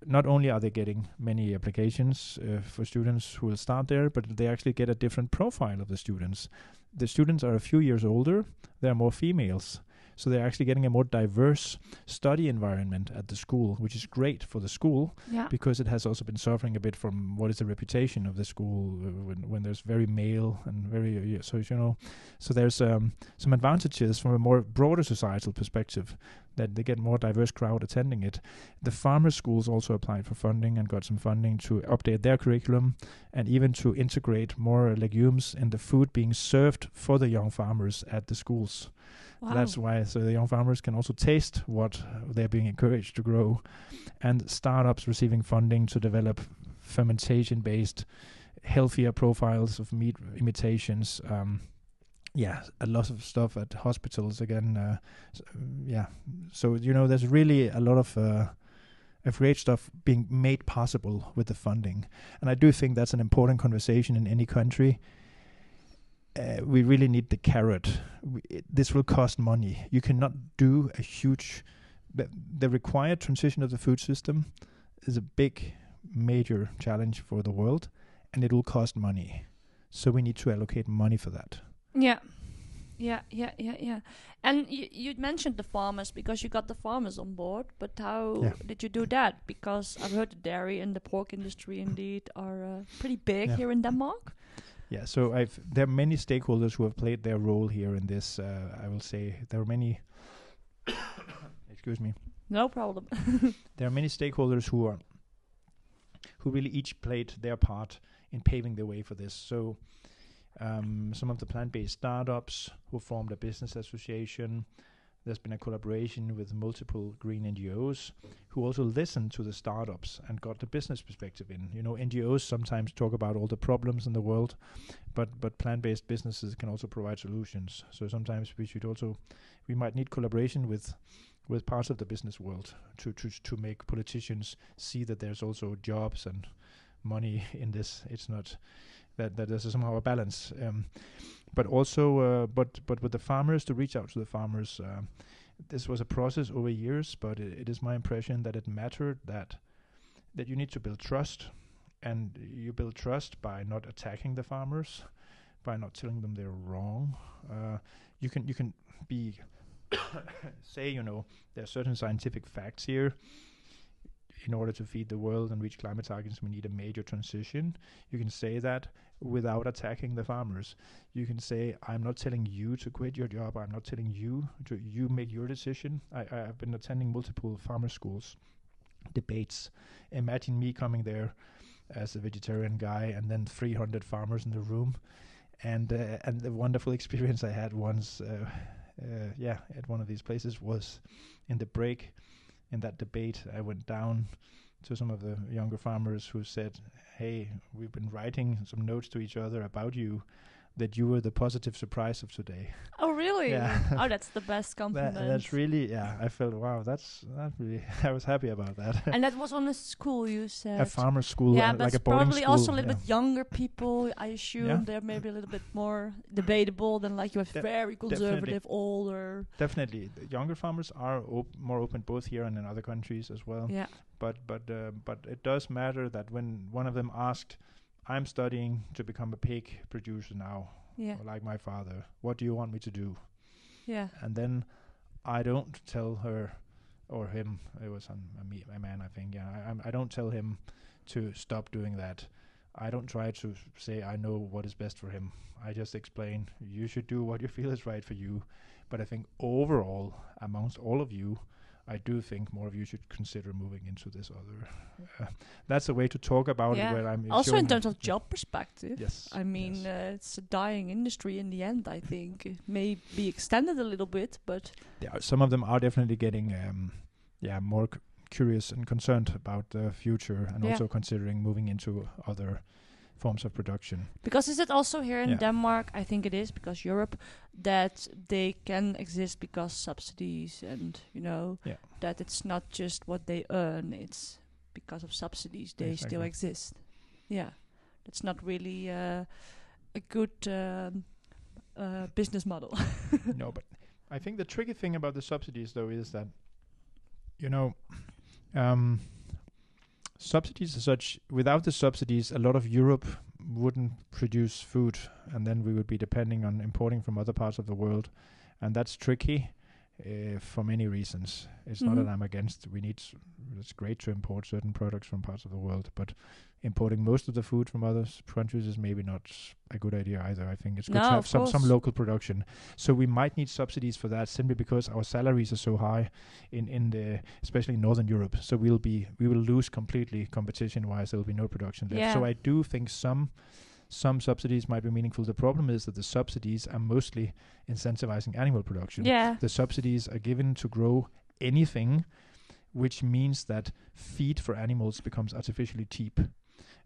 not only are they getting many applications for students who will start there, but they actually get a different profile of the students. The students are a few years older. They're more females. So they're actually getting a more diverse study environment at the school, which is great for the school, because it has also been suffering a bit from what is the reputation of the school when there's very male and very so there's some advantages from a more broader societal perspective, that they get more diverse crowd attending it. The farmer schools also applied for funding and got some funding to update their curriculum and even to integrate more legumes in the food being served for the young farmers at the schools. Wow. That's why, so the young farmers can also taste what they're being encouraged to grow, and startups receiving funding to develop fermentation-based, healthier profiles of meat imitations. A lot of stuff at hospitals again. So there's really a lot of great stuff being made possible with the funding, and I do think that's an important conversation in any country. We really need the carrot. This will cost money. You cannot do a huge... The required transition of the food system is a big, major challenge for the world, and it will cost money. So we need to allocate money for that. Yeah. Yeah. And you mentioned the farmers because you got the farmers on board, but how did you do that? Because I've heard the dairy and the pork industry indeed are pretty big here in Denmark. Yeah, so there are many stakeholders who have played their role here in this. I will say there are many. Excuse me. No problem. There are many stakeholders who really each played their part in paving the way for this. So some of the plant-based startups who formed a business association. There's been a collaboration with multiple green NGOs who also listened to the startups and got the business perspective in. You know, NGOs sometimes talk about all the problems in the world, but plant-based businesses can also provide solutions. So sometimes we might need collaboration with parts of the business world to make politicians see that there's also jobs and money in this. It's not that there's somehow a balance. But also, but with the farmers, to reach out to the farmers, this was a process over years. But it is my impression that it mattered that you need to build trust, and you build trust by not attacking the farmers, by not telling them they're wrong. You can be say, you know, there are certain scientific facts here. In order to feed the world and reach climate targets, we need a major transition. You can say that without attacking the farmers. You can say, I'm not telling you to quit your job. I'm not telling you to make your decision. I've been attending multiple farmer schools, debates. Imagine me coming there as a vegetarian guy and then 300 farmers in the room. And the wonderful experience I had once, at one of these places was in the break. In that debate, I went down to some of the younger farmers who said, hey, we've been writing some notes to each other about you, that you were the positive surprise of today. Oh, really? Yeah. Oh, that's the best compliment. That's really, I felt, wow, that's really, I was happy about that. And that was on a school, you said? A farmer school, yeah, but like a boarding probably school. also a little bit younger people, I assume. Yeah. They're maybe a little bit more debatable than like you have very conservative, older. Definitely. The younger farmers are more open both here and in other countries as well. Yeah. But it does matter that when one of them asked, I'm studying to become a pig producer now, like my father. What do you want me to do? Yeah. And then I don't tell her or him. It was a man, I think. Yeah. I don't tell him to stop doing that. I don't try to say I know what is best for him. I just explain you should do what you feel is right for you. But I think overall, amongst all of you, I do think more of you should consider moving into this other. That's a way to talk about it. Where I'm also in terms of job perspective. Yes. I mean, it's a dying industry in the end. I think it may be extended a little bit, but some of them are definitely getting, more curious and concerned about the future, and also considering moving into other forms of production. Because is it also here in Denmark, I think it is, because Europe, that they can exist because subsidies and, that it's not just what they earn, it's because of subsidies they still exist. Yeah. That's not really a good business model. No, but I think the tricky thing about the subsidies, though, is that, subsidies as such, without the subsidies, a lot of Europe wouldn't produce food, and then we would be depending on importing from other parts of the world, and that's tricky for many reasons. It's not that I'm against. It's great to import certain products from parts of the world, but importing most of the food from other countries is maybe not a good idea either. I think it's good to have some local production. So we might need subsidies for that, simply because our salaries are so high in the, especially in Northern Europe. So we will lose completely competition-wise. There will be no production left. So I do think some subsidies might be meaningful. The problem is that the subsidies are mostly incentivizing animal production. Yeah. The subsidies are given to grow anything, which means that feed for animals becomes artificially cheap.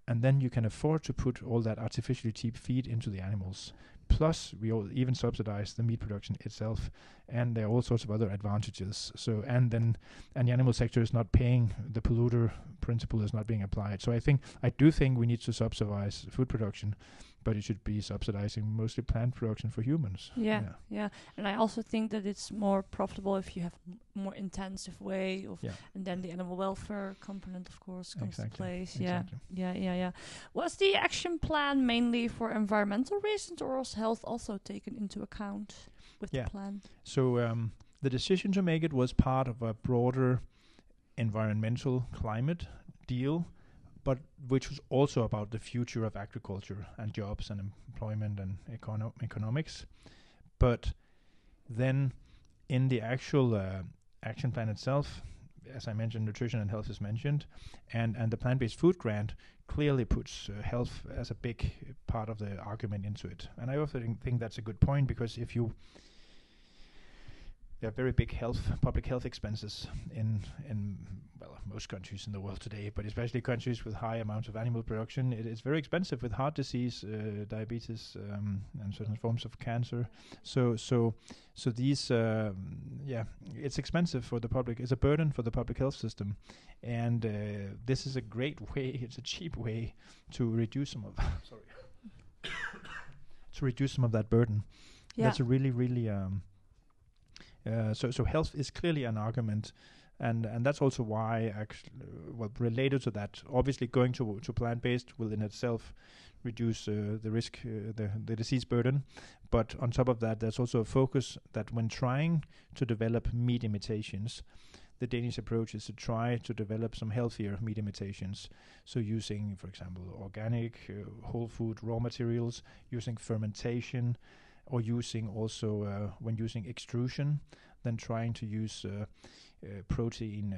And then you can afford to put all that artificially cheap feed into the animals. Plus, we even subsidize the meat production itself, and there are all sorts of other advantages. So, and the animal sector is not paying, the polluter principle is not being applied. So I do think we need to subsidize food production, but it should be subsidizing mostly plant production for humans. Yeah. And I also think that it's more profitable if you have more intensive way of, and then the animal welfare component, of course, comes to place. Exactly. Yeah. Was the action plan mainly for environmental reasons, or was health also taken into account? with the plan? So the decision to make it was part of a broader environmental climate deal, but which was also about the future of agriculture and jobs and employment and economics. But then in the actual action plan itself, as I mentioned, nutrition and health is mentioned, and the plant-based food grant clearly puts health as a big part of the argument into it. And I also think that's a good point, because if you there are very big public health expenses in most countries in the world today, but especially countries with high amounts of animal production. It is very expensive with heart disease, diabetes, and certain forms of cancer. So these, it's expensive for the public. It's a burden for the public health system, and this is a great way. It's a cheap way to reduce some of to reduce some of that burden. Yeah. That's a really So health is clearly an argument, and that's also why, related to that, obviously going to plant-based will in itself reduce the risk, the disease burden. But on top of that, there's also a focus that when trying to develop meat imitations, the Danish approach is to try to develop some healthier meat imitations. So using, for example, organic, whole food raw materials, using fermentation, or using also, when using extrusion, then trying to use protein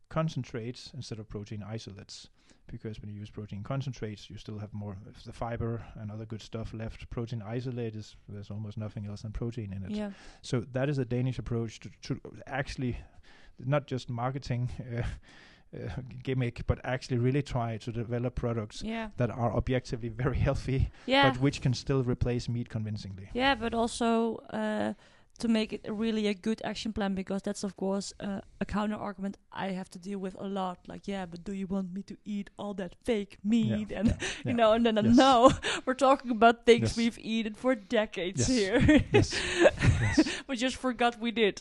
concentrates instead of protein isolates. Because when you use protein concentrates, you still have more of the fiber and other good stuff left. Protein isolate there's almost nothing else than protein in it. Yeah. So that is a Danish approach to actually, not just marketing gimmick, but actually really try to develop products that are objectively very healthy, but which can still replace meat convincingly. Yeah, but also to make it really a good action plan, because that's of course a counter argument I have to deal with a lot. Like, but do you want me to eat all that fake meat? And you know, and then no, we're talking about things we've eaten for decades here. We just forgot we did.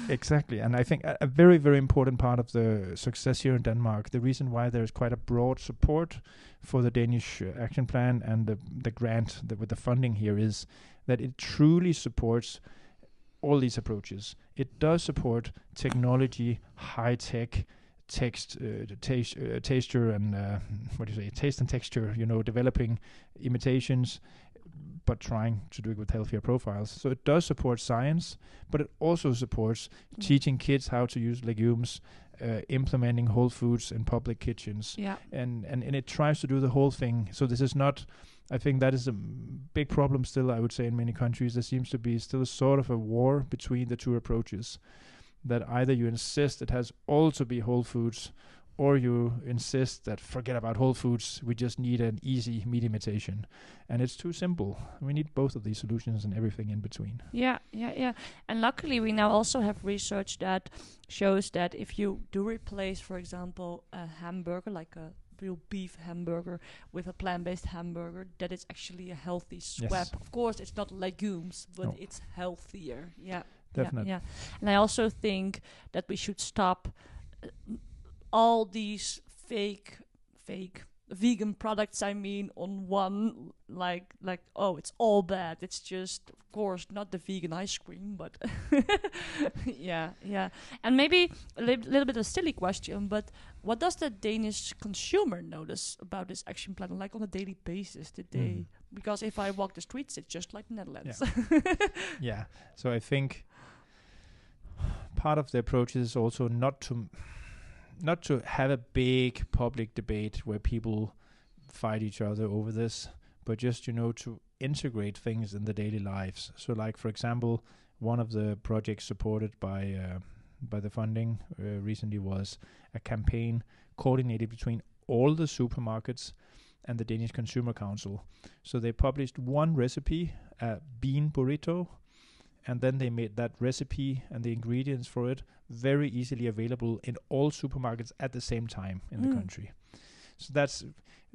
Exactly, and I think a very, very important part of the success here in Denmark, the reason why there is quite a broad support for the Danish action plan and the grant with the funding here, is that it truly supports all these approaches. It does support technology, high-tech, taste and texture, developing imitations, but trying to do it with healthier profiles. So it does support science, but it also supports teaching kids how to use legumes, implementing whole foods in public kitchens, and it tries to do the whole thing. So this is not, I think that is a big problem still, I would say, in many countries. There seems to be still sort of a war between the two approaches, that either you insist it has all to be whole foods, or you insist that forget about whole foods, we just need an easy meat imitation. And it's too simple. We need both of these solutions and everything in between. Yeah. And luckily we now also have research that shows that if you do replace, for example, a hamburger, like a real beef hamburger, with a plant-based hamburger, that it's actually a healthy swap. Yes. Of course, it's not legumes, but it's healthier. Yeah, definitely. Yeah. And I also think that we should stop all these fake vegan products, I mean, on one, like it's all bad. It's just, of course, not the vegan ice cream, but yeah. And maybe a little bit of a silly question, but what does the Danish consumer notice about this action plan, like on a daily basis? Did they? Because if I walk the streets, it's just like Netherlands. Yeah. So I think part of the approach is also not to have a big public debate where people fight each other over this, but just, to integrate things in the daily lives. So like, for example, one of the projects supported by the funding recently was a campaign coordinated between all the supermarkets and the Danish Consumer Council. So they published one recipe, a bean burrito, and then they made that recipe and the ingredients for it very easily available in all supermarkets at the same time in the country.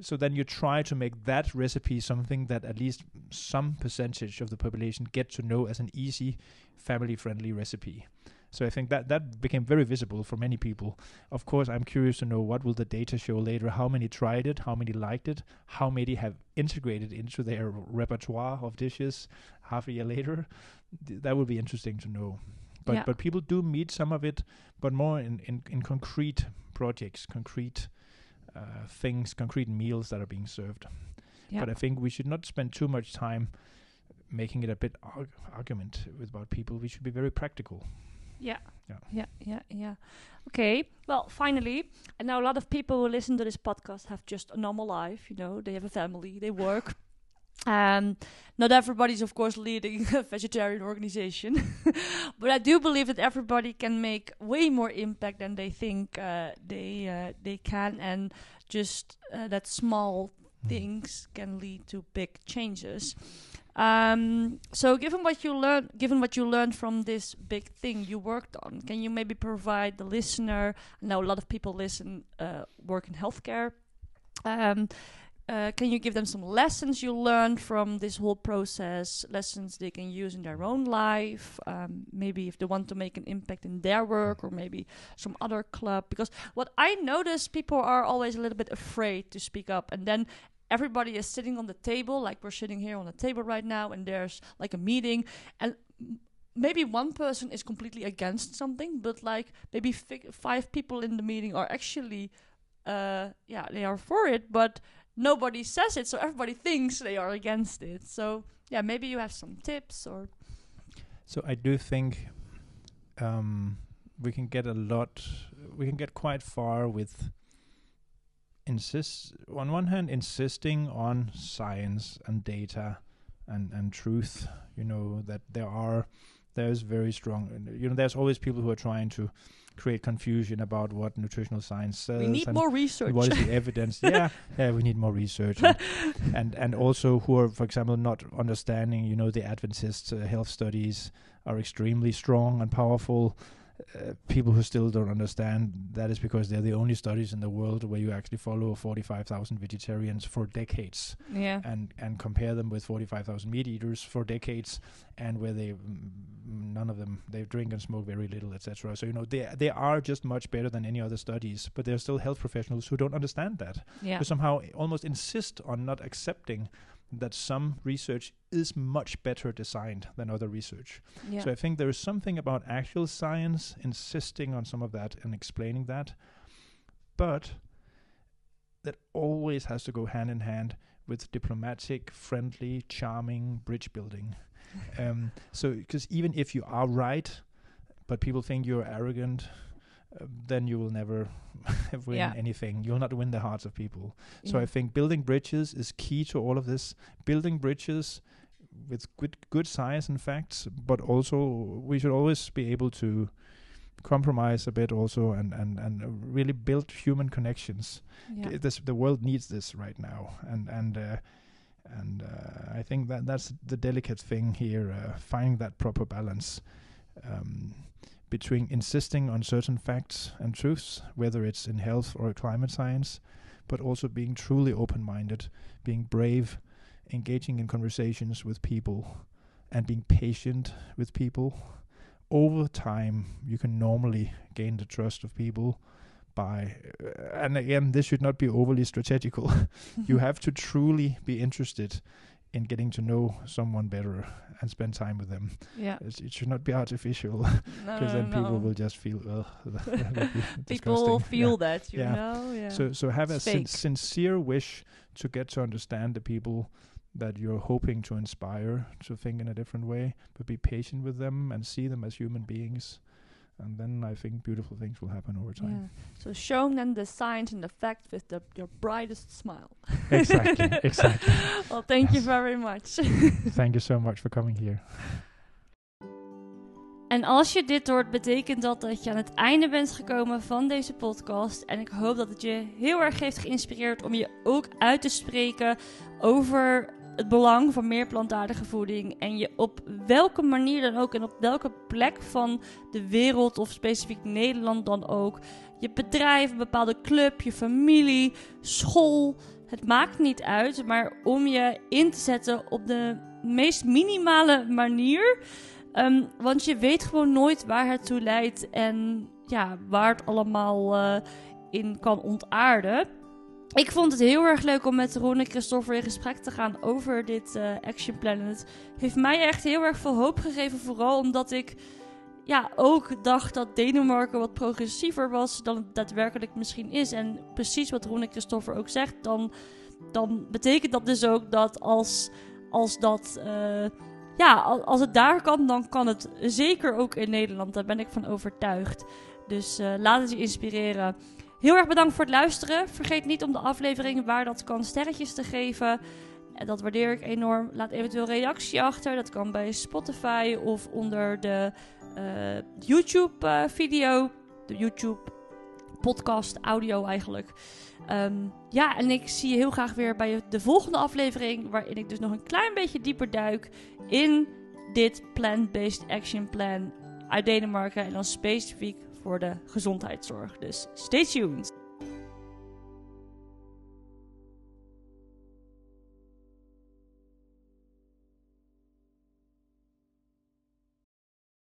So then you try to make that recipe something that at least some percentage of the population get to know as an easy, family-friendly recipe. So I think that became very visible for many people. Of course, I'm curious to know what will the data show later, how many tried it, how many liked it, how many have integrated into their repertoire of dishes half a year later. That would be interesting to know. But people do meet some of it, but more in concrete projects, concrete things, concrete meals that are being served. Yeah. But I think we should not spend too much time making it a bit argument about people. We should be very practical. Yeah. Okay. Well, finally, I know a lot of people who listen to this podcast have just a normal life. You know, they have a family, they work. Not everybody's, of course, leading a vegetarian organization, but I do believe that everybody can make way more impact than they think they can, and just that small things can lead to big changes. So given what you learned from this big thing you worked on, can you maybe provide the listener, I know a lot of people work in healthcare, can you give them some lessons you learned from this whole process, lessons they can use in their own life, maybe if they want to make an impact in their work, or maybe some other club? Because what I notice, people are always a little bit afraid to speak up, and then everybody is sitting on the table, like we're sitting here on the table right now, and there's like a meeting, and maybe one person is completely against something, but like maybe 5 people in the meeting are actually, they are for it, but nobody says it, so everybody thinks they are against it. So yeah, maybe you have some tips or. So I do think we can get quite far with on one hand insisting on science and data and truth, you know, that there's very strong, you know, there's always people who are trying to create confusion about what nutritional science says. We need more research. What is the evidence? Yeah, we need more research. And also who are, for example, not understanding, you know, the Adventist health studies are extremely strong and powerful. People who still don't understand that is because they're the only studies in the world where you actually follow 45,000 vegetarians for decades, and compare them with 45,000 meat eaters for decades, and where none of them, they drink and smoke very little, etc. So, you know, they are just much better than any other studies, but there are still health professionals who don't understand that, who somehow almost insist on not accepting that some research is much better designed than other research. Yeah. So I think there is something about actual science insisting on some of that and explaining that, but that always has to go hand in hand with diplomatic, friendly, charming bridge building. So, because even if you are right, but people think you're arrogant, then you will never win anything. You'll not win the hearts of people. So I think building bridges is key to all of this. Building bridges with good science and facts, but also we should always be able to compromise a bit also and really build human connections. The world needs this right now, and I think that's the delicate thing here, finding that proper balance between insisting on certain facts and truths, whether it's in health or climate science, but also being truly open-minded, being brave, engaging in conversations with people, and being patient with people. Over time, you can normally gain the trust of people by, and again, this should not be overly strategical. You have to truly be interested in getting to know someone better and spend time with them. Yeah, it should not be artificial, because then people will just feel people will feel that, you know. Yeah. So have a sincere wish to get to understand the people that you're hoping to inspire to think in a different way, but be patient with them and see them as human beings. And then I think beautiful things will happen over time. Yeah. So showing them the science and the facts with your brightest smile. Exactly. Well, thank you very much. Thank you so much for coming here. En als je dit hoort, betekent dat je aan het einde bent gekomen van deze podcast. En ik hoop dat het je heel erg heeft geïnspireerd om je ook uit te spreken over het belang van meer plantaardige voeding. En je op welke manier dan ook en op welke plek van de wereld of specifiek Nederland dan ook. Je bedrijf, een bepaalde club, je familie, school. Het maakt niet uit, maar om je in te zetten op de meest minimale manier. Want je weet gewoon nooit waar het toe leidt en ja, waar het allemaal in kan ontaarden. Ik vond het heel erg leuk om met Rune-Christoffer in gesprek te gaan over dit actionplan. En het heeft mij echt heel erg veel hoop gegeven. Vooral omdat ik ook dacht dat Denemarken wat progressiever was dan het daadwerkelijk misschien is. En precies wat Rune-Christoffer ook zegt, dan betekent dat dus ook dat als het daar kan, dan kan het zeker ook in Nederland. Daar ben ik van overtuigd. Dus laat het je inspireren. Heel erg bedankt voor het luisteren. Vergeet niet om de aflevering waar dat kan sterretjes te geven. Dat waardeer ik enorm. Laat eventueel reactie achter. Dat kan bij Spotify of onder de YouTube video. De YouTube podcast, audio eigenlijk. En ik zie je heel graag weer bij de volgende aflevering. Waarin ik dus nog een klein beetje dieper duik in dit plant-based action plan uit Denemarken. En dan specifiek voor de gezondheidszorg. Dus stay tuned.